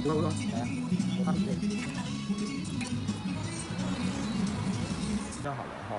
这样好了哈。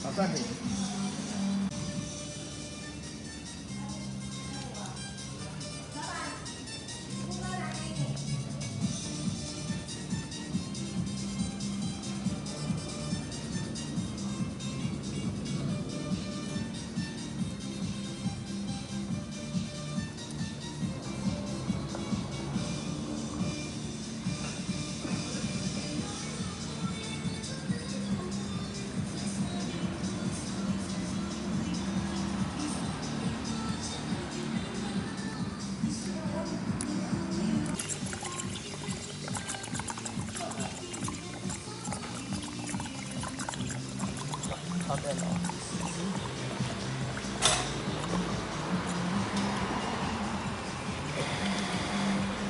好，暂停。插电脑。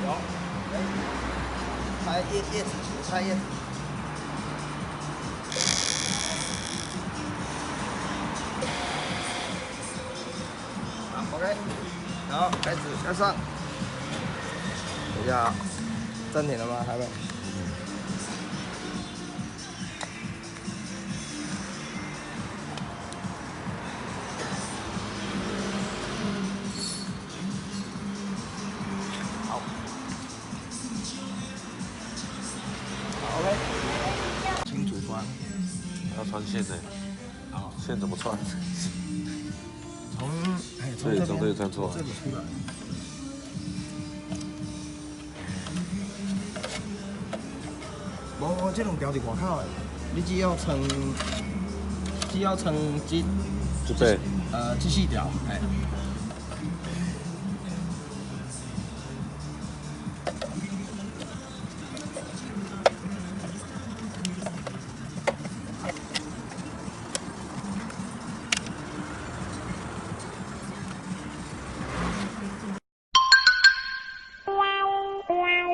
有。拆叶子，拆叶子。好 ，OK。好，开始向上。等一下啊，暂停了吗？还没。好。好 ，OK。清楚穿。要穿线的。好。线怎么穿？从从这里穿出来。这里出来。无，这两条伫外口的，你只要穿这背。这四条，嘿。